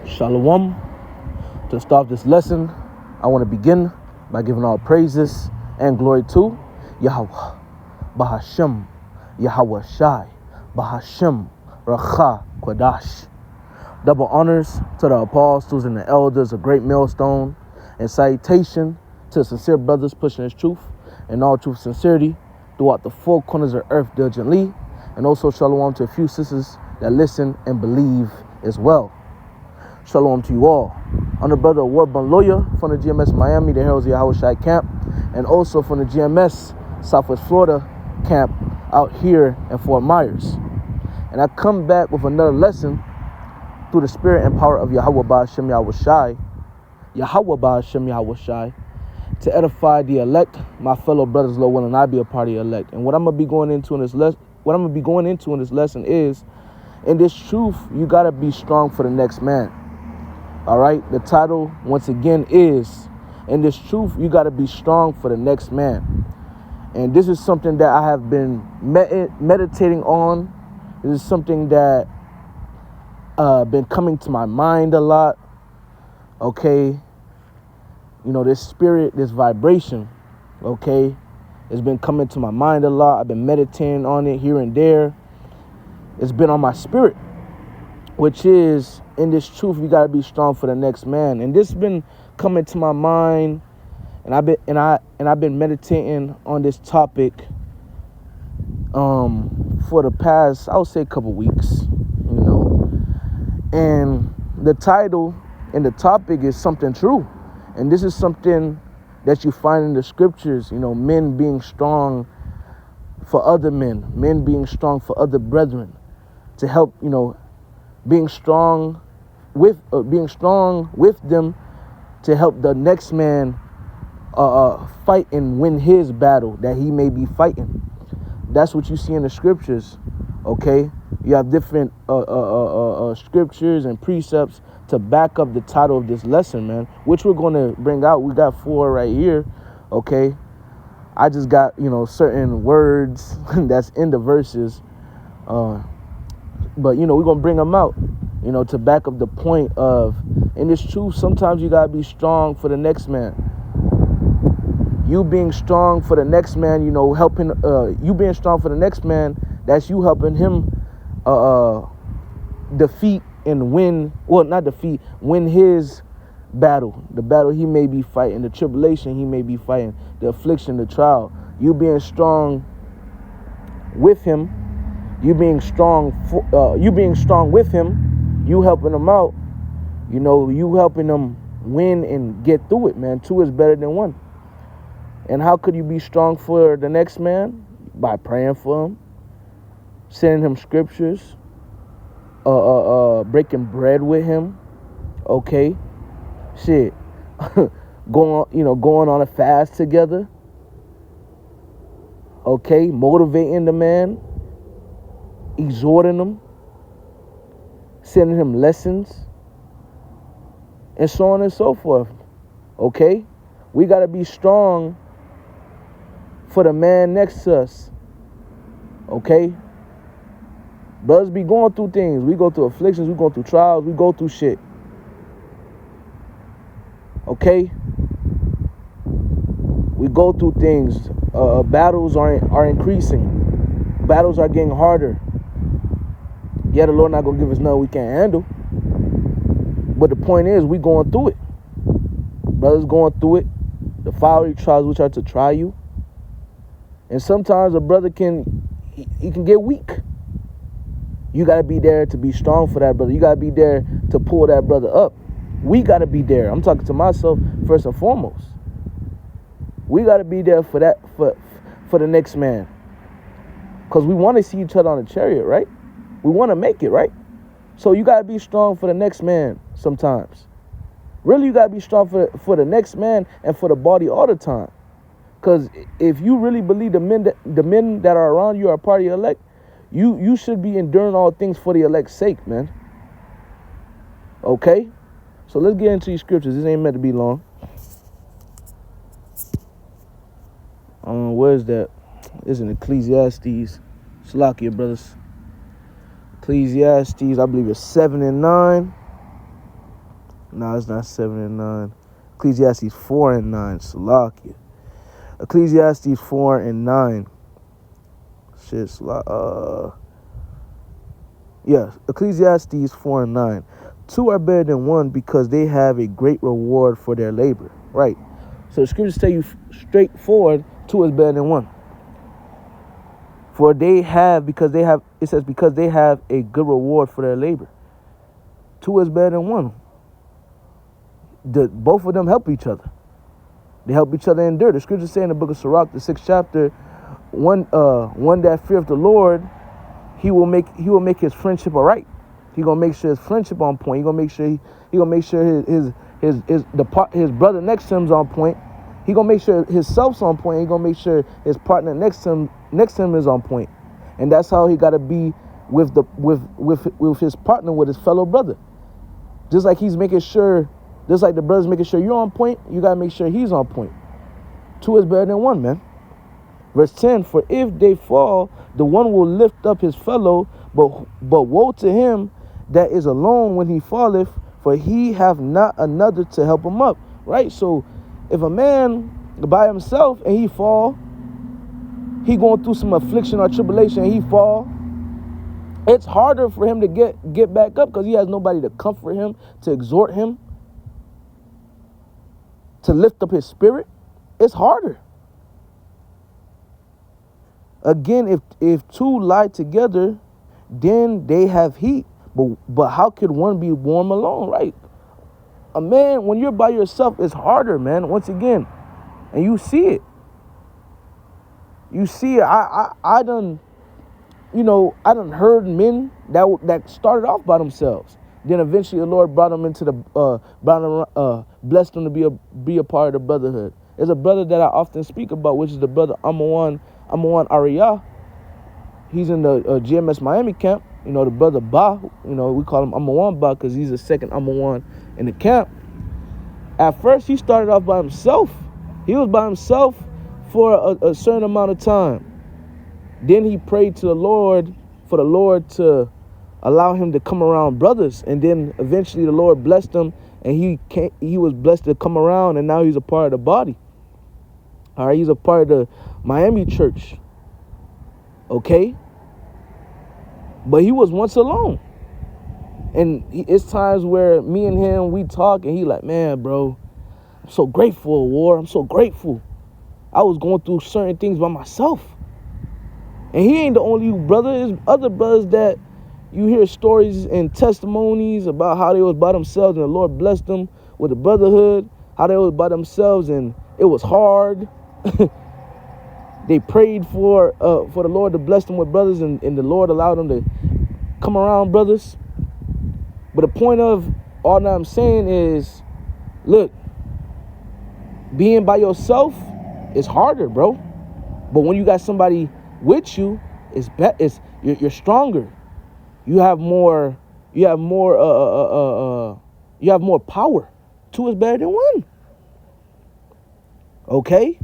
Shalom. To start this lesson, I want to begin by giving all praises and glory to Yahweh, Bahashem, Yahweh Shai, Bahashem, Racha, Quadash. Double honors to the apostles and the elders, a great millstone, and salutation to sincere brothers pushing his truth and all truth sincerity throughout the four corners of earth diligently, and also shalom to a few sisters that listen and believe as well. Shalom to you all. I'm the brother Warburn Lawyer from the GMS Miami, the Heralds of Yahweh Shai camp, and also from the GMS Southwest Florida camp out here in Fort Myers. And I come back with another lesson through the spirit and power of Yahweh Ba'ashem Yahweh Shai, Yahweh Ba'ashem Yahweh Shai, to edify the elect, my fellow brothers, Lord willing, I be a part of the elect. And what I'm gonna be going into in this lesson is, in this truth, you gotta be strong for the next man. All right, the title once again is, in this truth, you got to be strong for the next man. And this is something that I have been meditating on. This is something that been coming to my mind a lot. Okay, you know, this spirit, this vibration, okay, it's been coming to my mind a lot. I've been meditating on it here and there. It's been on my spirit, which is, in this truth, you gotta be strong for the next man. And this has been coming to my mind, and I've been meditating on this topic for the past, I would say, couple weeks, you know. And the title and the topic is something true, and this is something that you find in the scriptures. You know, men being strong for other men being strong for other brethren, to help, you know, being strong with them to help the next man fight and win his battle that he may be fighting. That's what you see in the scriptures. Okay, you have different scriptures and precepts to back up the title of this lesson, man, which we're going to bring out. We got 4 right here. Okay, I just got, you know, certain words that's in the verses, but, you know, we're going to bring them out, you know, to back up the point of, in this truth, sometimes you got to be strong for the next man. You being strong for the next man, you know, helping, you being strong for the next man, that's you helping him defeat and win, well, not defeat, win his battle, the battle he may be fighting, the tribulation he may be fighting, the affliction, the trial. You being strong with him, you being strong with him, you helping him out, you know, you helping him win and get through it, man. 2 is better than 1. And how could you be strong for the next man? By praying for him, sending him scriptures, breaking bread with him, okay, shit, going on a fast together, okay, motivating the man, exhorting him, sending him lessons, and so on and so forth. Okay, we got to be strong for the man next to us. Okay, brothers be going through things. We go through afflictions, we go through trials, we go through shit. Okay, we go through things. Battles are increasing. Battles are getting harder. Yeah, the Lord not gonna give us nothing we can't handle. But the point is, we going through it. Brothers going through it. The fiery trials which are to try you. And sometimes a brother can get weak. You gotta be there to be strong for that brother. You gotta be there to pull that brother up. We gotta be there. I'm talking to myself first and foremost. We gotta be there for that, for the next man. Because we want to see each other on the chariot, right? We want to make it, right? So you got to be strong for the next man sometimes. Really, you got to be strong for the next man and for the body all the time. Because if you really believe the men that are around you are part of your elect, you should be enduring all things for the elect's sake, man. Okay? So let's get into these scriptures. This ain't meant to be long. Where is that? It's in Ecclesiastes. Salakia, brothers. Ecclesiastes, I believe it's 7 and 9. No, it's not 7 and 9. Ecclesiastes 4 and 9. Salakia. Ecclesiastes 4 and 9. Shit, yeah, Ecclesiastes 4 and 9. Two are better than one because they have a great reward for their labor. Right. So the scriptures tell you straightforward, two is better than one. For they have, it says, because they have a good reward for their labor. Two is better than one. Both of them help each other. They help each other endure. The scriptures say in the book of Sirach, the 6th chapter, one that feareth the Lord, he will make his friendship all right. He gonna make sure his friendship on point. He gonna make sure his brother next to him's on point. He gonna make sure his self's on point. He gonna make sure his partner next to him is on point. And that's how he gotta be with his partner, with his fellow brother. Just like he's making sure, just like the brother's making sure you're on point, you gotta make sure he's on point. Two is better than one, man. Verse 10, for if they fall, the one will lift up his fellow, but woe to him that is alone when he falleth, for he have not another to help him up. Right? So if a man by himself and he fall, he going through some affliction or tribulation and he fall, it's harder for him to get back up because he has nobody to comfort him, to exhort him, to lift up his spirit. It's harder. Again, if two lie together, then they have heat. But how could one be warm alone, right? A man, when you're by yourself, it's harder, man. Once again, and you see it. You see it. I done heard men that started off by themselves. Then eventually the Lord brought them into blessed them to be a part of the brotherhood. There's a brother that I often speak about, which is the brother Amawan Ariyah. He's in the GMS Miami camp. You know, the brother Ba, we call him Amawan Ba because he's the second Amawan in the camp. At first, he started off by himself. He was by himself for a certain amount of time. Then he prayed to the Lord for the Lord to allow him to come around brothers. And then eventually the Lord blessed him and he was blessed to come around, and now he's a part of the body. All right, he's a part of the Miami church. Okay? But he was once alone. And it's times where me and him, we talk, and he like, man, bro, I'm so grateful, War. I'm so grateful. I was going through certain things by myself. And he ain't the only brother. There's other brothers that you hear stories and testimonies about how they was by themselves and the Lord blessed them with the brotherhood, how they was by themselves and it was hard. They prayed for the Lord to bless them with brothers, and the Lord allowed them to come around brothers. But the point of all that I'm saying is, look, being by yourself is harder, bro. But when you got somebody with you, you're stronger. You have more power. Two is better than one. Okay?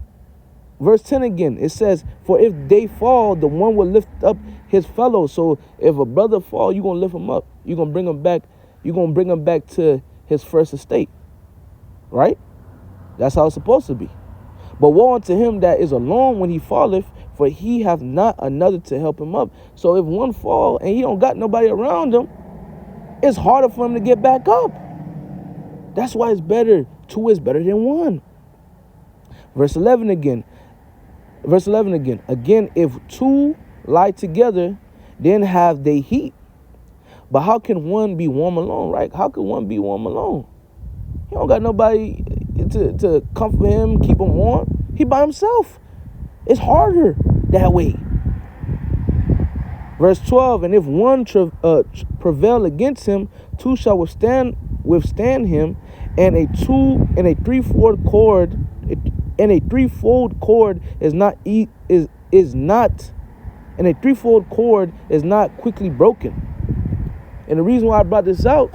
Verse 10 again, it says, for if they fall, the one will lift up his fellow. So if a brother fall, you're going to lift him up. You're going to bring him back. You're going to bring him back to his first estate. Right? That's how it's supposed to be. But woe unto him that is alone when he falleth, for he hath not another to help him up. So if one fall and he don't got nobody around him, it's harder for him to get back up. That's why it's better. Two is better than one. Verse 11 again. Again, if two lie together, then have they heat. But how can one be warm alone, right? How can one be warm alone? He don't got nobody to comfort him, keep him warm. He by himself. It's harder that way. Verse 12, and if one prevail against him, two shall withstand him, and a threefold cord is not quickly broken. And the reason why I brought this out,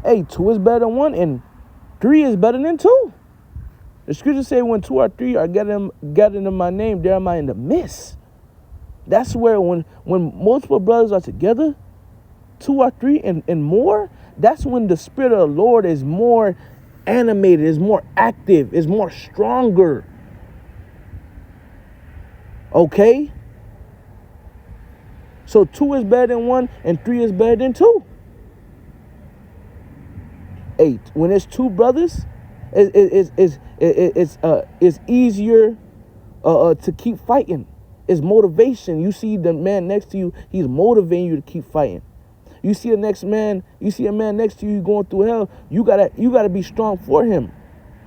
hey, two is better than one, and three is better than two. The scriptures say when two or three are gathered in my name, there am I in the midst. That's where when multiple brothers are together, two or three and more, that's when the Spirit of the Lord is more animated, is more active, is more stronger. Okay? So 2 is better than 1 and 3 is better than 2. 8. When it's 2 brothers, it's easier to keep fighting. It's motivation. You see the man next to you, he's motivating you to keep fighting. You see a man next to you going through hell, you gotta be strong for him.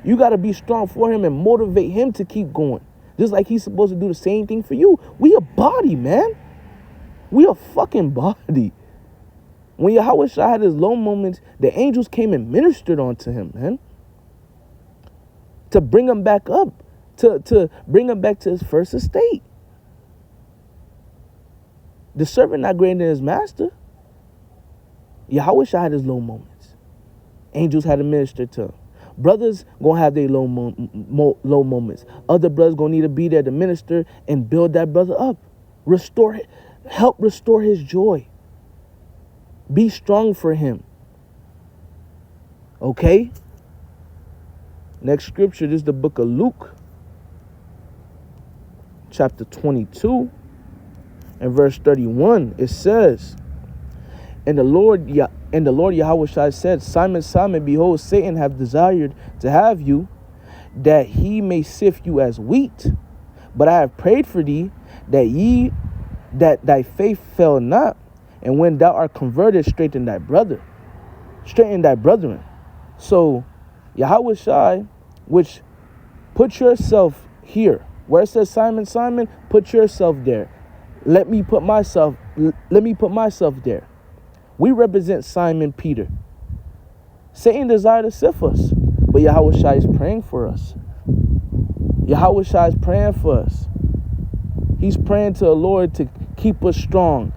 You gotta be strong for him and motivate him to keep going. Just like he's supposed to do the same thing for you. We a body, man. We a fucking body. When Yahweh Shai had his low moments, the angels came and ministered onto him, man. To bring him back up. To bring him back to his first estate. The servant not greater than his master. Yahweh Shai had his low moments. Angels had to minister to him. Brothers gonna have their low moments. Other brothers gonna need to be there to minister and build that brother up. Help restore his joy. Be strong for him. Okay? Next scripture, this is the book of Luke, chapter 22, and verse 31. It says, And the Lord Yahweh Shai said, Simon, Simon, behold, Satan hath desired to have you, that he may sift you as wheat. But I have prayed for thee, that thy faith fail not, and when thou art converted, straighten thy brethren. So Yahweh Shai, which put yourself here, where it says Simon, Simon, put yourself there. Let me put myself there. We represent Simon Peter. Satan desired to sift us, but Yahweh Shai is praying for us. Yahweh Shai is praying for us. He's praying to the Lord to keep us strong.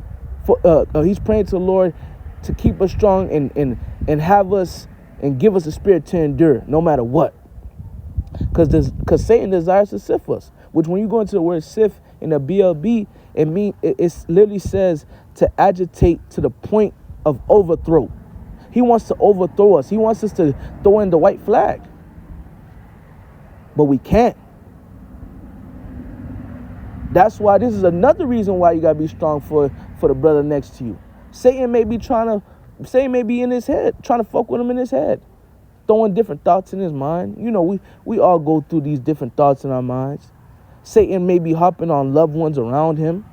He's praying to the Lord to keep us strong and have us and give us a spirit to endure no matter what. Because Satan desires to sift us. Which when you go into the word sift in the BLB, it literally says to agitate to the point of overthrow. He wants to overthrow us. He wants us to throw in the white flag. But we can't. That's why this is another reason why you gotta be strong for the brother next to you. Satan may be in his head, trying to fuck with him in his head, throwing different thoughts in his mind. You know, we all go through these different thoughts in our minds. Satan may be hopping on loved ones around him.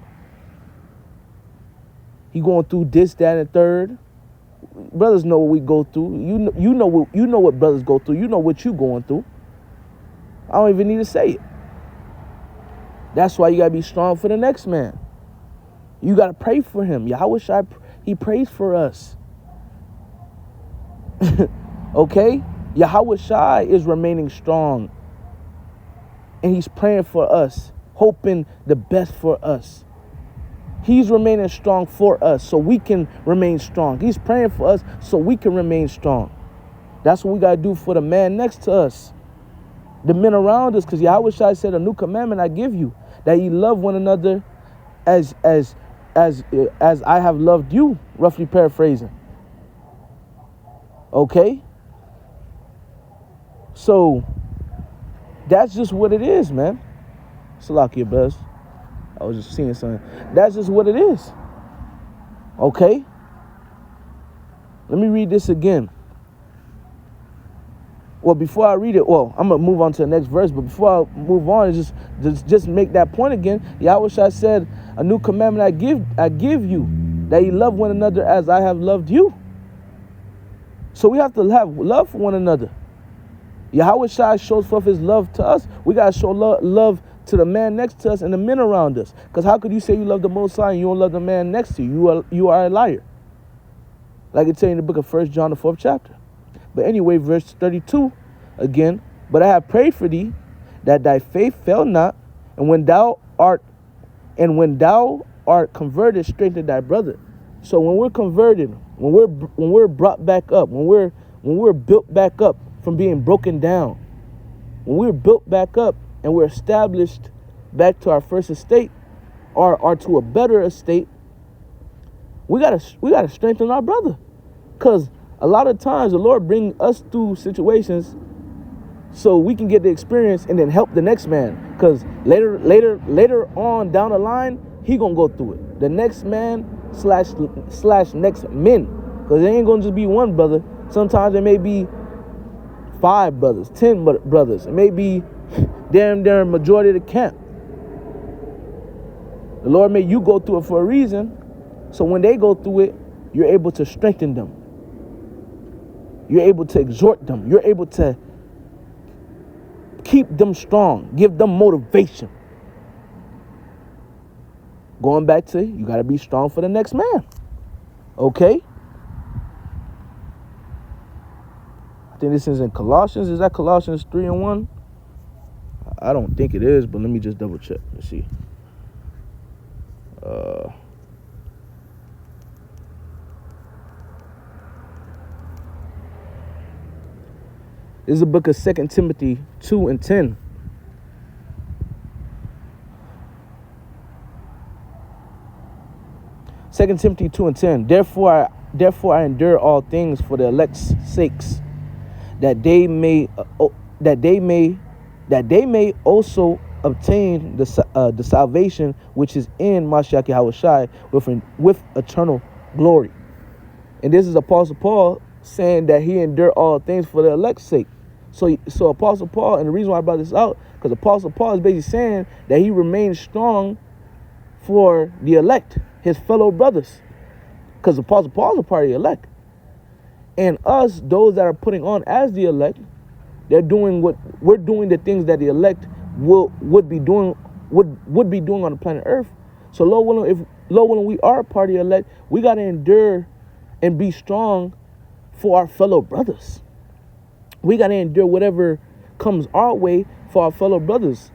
He going through this, that, and third. Brothers know what we go through. You know what brothers go through. You know what you going through. I don't even need to say it. That's why you gotta be strong for the next man. You gotta pray for him. Yahweh Shai, he prays for us. Okay? Yahweh Shai is remaining strong. And he's praying for us, hoping the best for us. He's remaining strong for us so we can remain strong. He's praying for us so we can remain strong. That's what we got to do for the man next to us, the men around us, because Yahweh Shai said, a new commandment I give you, that ye love one another as I have loved you, roughly paraphrasing. Okay? So that's just what it is, man. Salakia, brothers. I was just seeing something. That's just what it is. Okay? Let me read this again. Well, before I read it, I'm going to move on to the next verse. But before I move on, just make that point again. Yahweh Shai said, a new commandment I give you, that ye love one another as I have loved you. So we have to have love for one another. Yahweh Shai shows forth his love to us. We got to show love to the man next to us and the men around us. Because how could you say you love the Most High and you don't love the man next to you? You are a liar. Like it tells you in the book of 1 John, the 4th chapter. But anyway, verse 32 again. But I have prayed for thee, that thy faith fail not, and when thou art converted, strengthen thy brother. So when we're converted, when we're brought back up, when we're built back up from being broken down, when we're built back up and we're established back to our first estate or to a better estate, we gotta strengthen our brother. Because A lot of times the Lord bring us through situations so we can get the experience and then help the next man. Because later on down the line, he gonna go through it. The next man slash next men. Because there ain't gonna just be one brother. Sometimes there may be 5 brothers, 10 brothers. It may be damn majority of the camp. The Lord made you go through it for a reason. So when they go through it, you're able to strengthen them. You're able to exhort them. You're able to keep them strong. Give them motivation. Going back to, you got to be strong for the next man. Okay? I think this is in Colossians. Is that Colossians 3:1? I don't think it is, but let me just double check. Let's see. This is the book of 2 Timothy 2:10. Second Timothy 2:10. Therefore I endure all things for the elect's sakes, that they may also obtain the salvation which is in Mashiach Yahushai with eternal glory. And this is Apostle Paul saying that he endured all things for the elect's sake. So Apostle Paul, and the reason why I brought this out, because Apostle Paul is basically saying that he remains strong for the elect, his fellow brothers. Because Apostle Paul is a part of the elect. And us, those that are putting on as the elect, they're doing what we're doing, the things that the elect would be doing on the planet Earth. So Lord willing, we are a part of the elect, we got to endure and be strong for our fellow brothers. We got to endure whatever comes our way for our fellow brothers.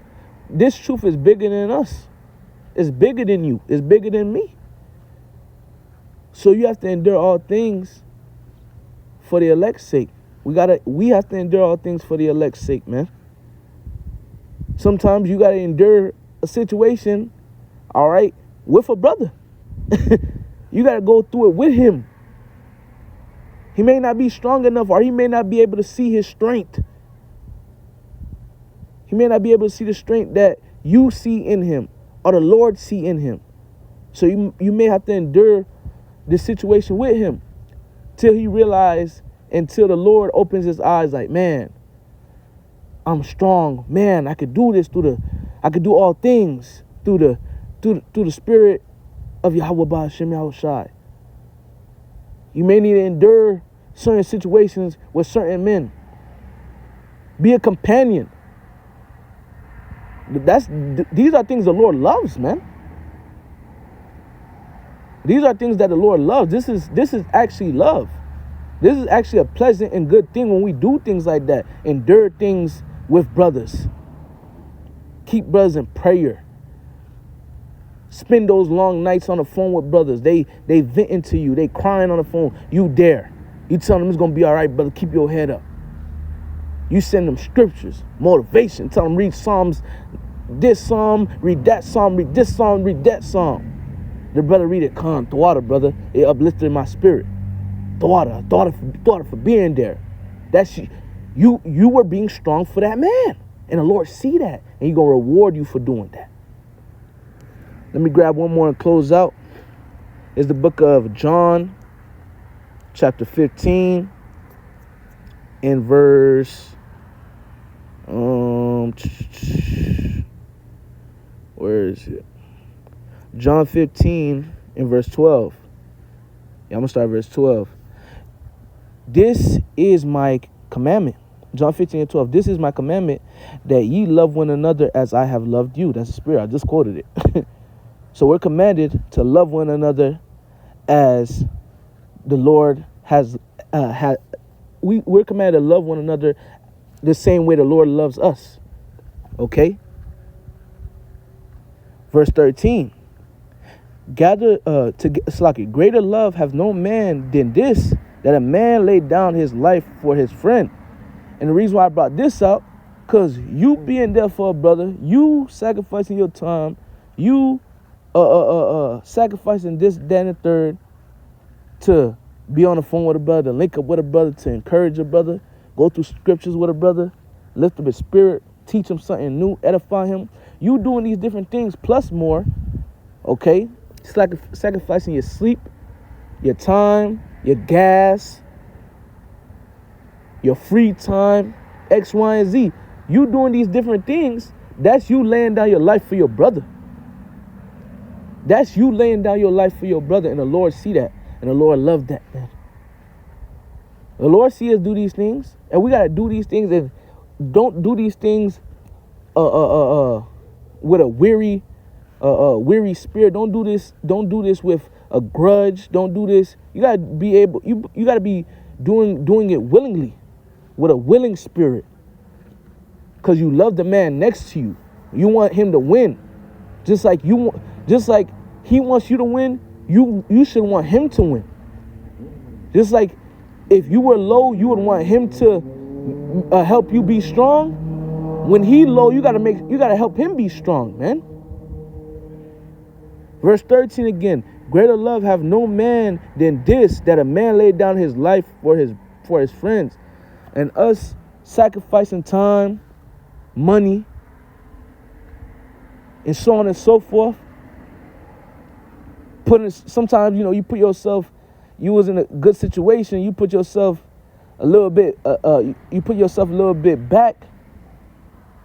This truth is bigger than us. It's bigger than you. It's bigger than me. So you have to endure all things for the elect's sake. We have to endure all things for the elect's sake, man. Sometimes you got to endure a situation, all right, with a brother. You got to go through it with him. He may not be strong enough, or he may not be able to see his strength. He may not be able to see the strength that you see in him, or the Lord see in him. So you may have to endure this situation with him till he realizes, until the Lord opens his eyes like, man, I'm strong. Man, I could do this I could do all things through the spirit of Yahweh Ba'ashem Yahushai. You may need to endure certain situations with certain men. Be a companion. These are things the Lord loves, man. These are things that the Lord loves. This is actually love. This is actually a pleasant and good thing when we do things like that. Endure things with brothers. Keep brothers in prayer. Spend those long nights on the phone with brothers. They venting to you. They crying on the phone. You there. You tell them it's going to be all right, brother. Keep your head up. You send them scriptures, motivation. Tell them read Psalms, this Psalm, read that Psalm, read this Psalm, read that Psalm. The brother read it, calm, Thawada, brother. It uplifted my spirit. Thawada for being there. That's you were being strong for that man. And the Lord see that. And He's going to reward you for doing that. Let me grab one more and close out. It's the book of John, chapter 15, and verse, where is it? John 15 and verse 12. Yeah, I'm going to start at verse 12. This is my commandment. John 15 and 12. This is my commandment, that ye love one another as I have loved you. That's the spirit. I just quoted it. So we're commanded to love one another as the Lord has we're commanded to love one another the same way the Lord loves us. Okay? Verse 13. Greater love have no man than this, that a man laid down his life for his friend. And the reason why I brought this out, because you being there for a brother, you sacrificing your time, you sacrificing this, that, and the third to be on the phone with a brother, link up with a brother, to encourage a brother, go through scriptures with a brother, lift up his spirit, teach him something new, edify him. You doing these different things plus more, okay? It's like sacrificing your sleep, your time, your gas, your free time, X, Y, and Z. You doing these different things, that's you laying down your life for your brother. That's you laying down your life for your brother, and the Lord see that, and the Lord love that, man. The Lord see us do these things, and we gotta do these things, and don't do these things with a weary spirit. Don't do this with a grudge. Don't do this. You gotta be able. You gotta be doing it willingly, with a willing spirit, because you love the man next to you. You want him to win, just like he wants you to win. You should want him to win. Just like if you were low, you would want him to help you be strong. When he low, you gotta help him be strong, man. Verse 13 again. Greater love have no man than this, that a man laid down his life for his friends. And us sacrificing time, money, and so on and so forth. Sometimes, you put yourself, you was in a good situation, you put yourself a little bit back.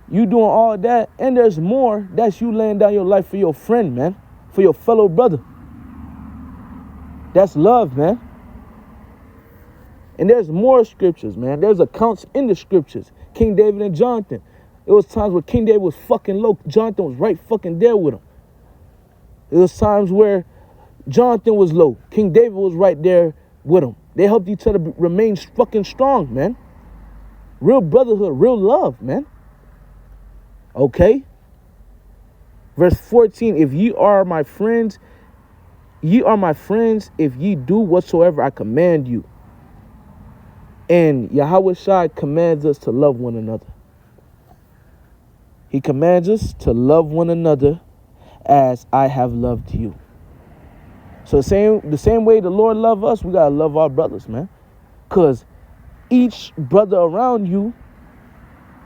You doing all that, and there's more. That's you laying down your life for your friend, man, for your fellow brother. That's love, man. And there's more scriptures, man. There's accounts in the scriptures. King David and Jonathan. It was times where King David was fucking low. Jonathan was right fucking there with him. It was times where Jonathan was low. King David was right there with him. They helped each other remain fucking strong, man. Real brotherhood, real love, man. Okay? Verse 14, if ye are my friends if ye do whatsoever I command you. And Yahawashi commands us to love one another. He commands us to love one another as I have loved you. So the same way the Lord loves us, we got to love our brothers, man. Because each brother around you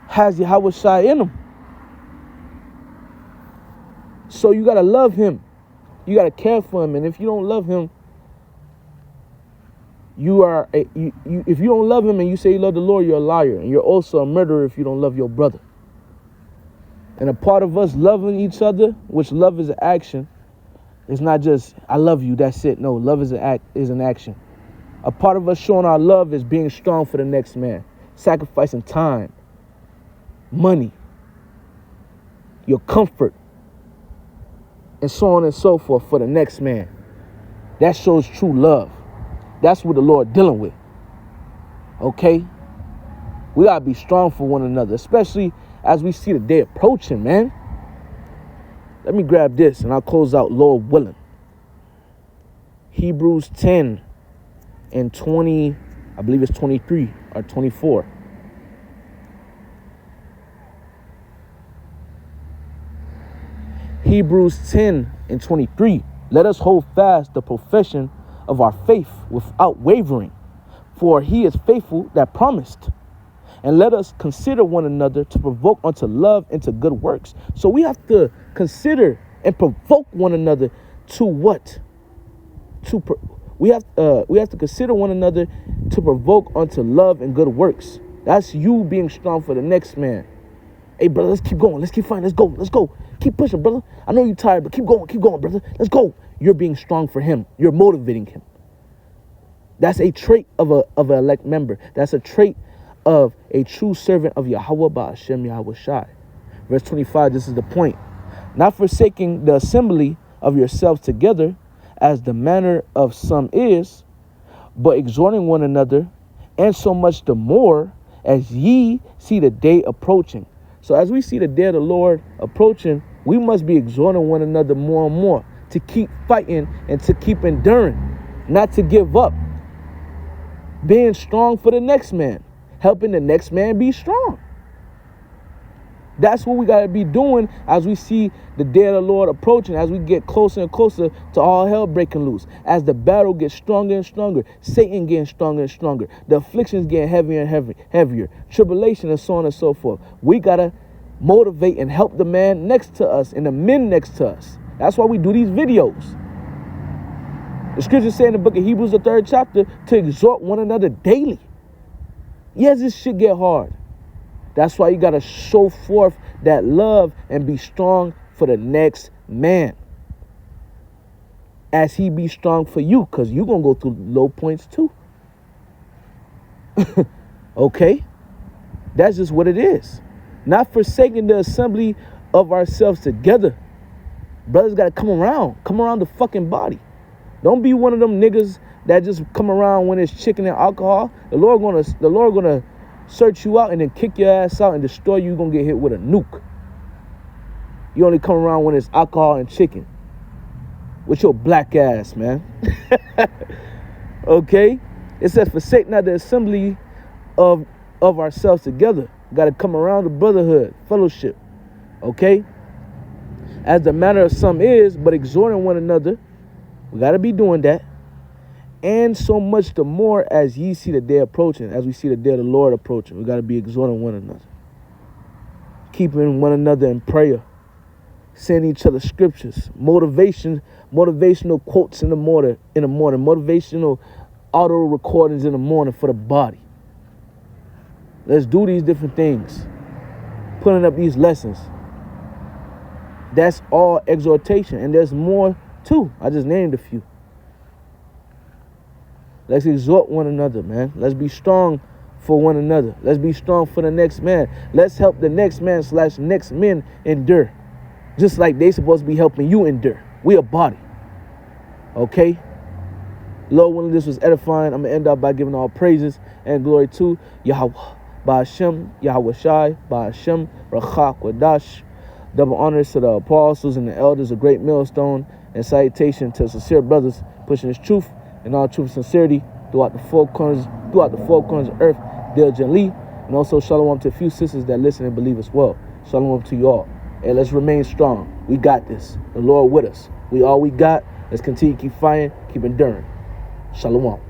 has Yahawashi in him. So you got to love him. You got to care for him. And if you don't love him, if you don't love him and you say you love the Lord, you're a liar. And you're also a murderer if you don't love your brother. And a part of us loving each other, which love is an action, it's not just, I love you, that's it. No, love is an action. A part of us showing our love is being strong for the next man. Sacrificing time, money, your comfort, and so on and so forth for the next man. That shows true love. That's what the Lord dealing with. Okay? We got to be strong for one another, especially as we see the day approaching, man. Let me grab this and I'll close out, Lord willing. Hebrews 10 and 20, I believe it's 23 or 24. Hebrews 10 and 23. Let us hold fast the profession of our faith without wavering, for he is faithful that promised. And let us consider one another to provoke unto love and to good works. So we have to consider and provoke one another to what? We have to consider one another to provoke unto love and good works. That's you being strong for the next man. Hey, brother, let's keep going. Let's keep fighting. Let's go. Keep pushing, brother. I know you're tired, but keep going, brother. Let's go. You're being strong for him. You're motivating him. That's a trait of an elect member. That's a trait of a true servant of Yahweh Ba'ashem Yahawashi. Verse 25, this is the point. Not forsaking the assembly of yourselves together, as the manner of some is, but exhorting one another, and so much the more as ye see the day approaching. So as we see the day of the Lord approaching, we must be exhorting one another more and more to keep fighting and to keep enduring, not to give up. Being strong for the next man, helping the next man be strong. That's what we got to be doing as we see the day of the Lord approaching, as we get closer and closer to all hell breaking loose, as the battle gets stronger and stronger, Satan getting stronger and stronger, the afflictions getting heavier and heavier, tribulation and so on and so forth. We got to motivate and help the man next to us and the men next to us. That's why we do these videos. The scriptures say in the book of Hebrews, the 3rd chapter, to exhort one another daily. Yes, this shit get hard. That's why you got to show forth that love and be strong for the next man. As he be strong for you, because you're going to go through low points too. Okay? That's just what it is. Not forsaking the assembly of ourselves together. Brothers got to come around the fucking body. Don't be one of them niggas that just come around when it's chicken and alcohol. The Lord gonna search you out and then kick your ass out and destroy you. You're gonna get hit with a nuke. You only come around when it's alcohol and chicken. With your black ass, man. Okay? It says, forsake not the assembly of ourselves together. Got to come around the brotherhood, fellowship. Okay? As the manner of some is, but exhorting one another. We got to be doing that. And so much the more as ye see the day approaching, as we see the day of the Lord approaching. We got to be exhorting one another. Keeping one another in prayer. Sending each other scriptures. Motivational quotes in the morning. Motivational auto recordings in the morning for the body. Let's do these different things. Putting up these lessons. That's all exhortation. And there's more too. I just named a few. Let's exhort one another, man. Let's be strong for one another. Let's be strong for the next man. Let's help the next man / next men endure. Just like they supposed to be helping you endure. We a body. Okay? Lord willing, this was edifying. I'm going to end up by giving all praises and glory to Yahweh. Ba'ashem, Yahweh Shai, Ba'ashem, Rachak Wadash. Double honors to the apostles and the elders, a great millstone, and salutation to sincere brothers pushing this truth and all truth and sincerity throughout the four corners of earth diligently. And also shalom to a few sisters that listen and believe as well. Shalom to you all. And let's remain strong. We got this. The Lord with us. We all we got. Let's continue to keep fighting, keep enduring. Shalom.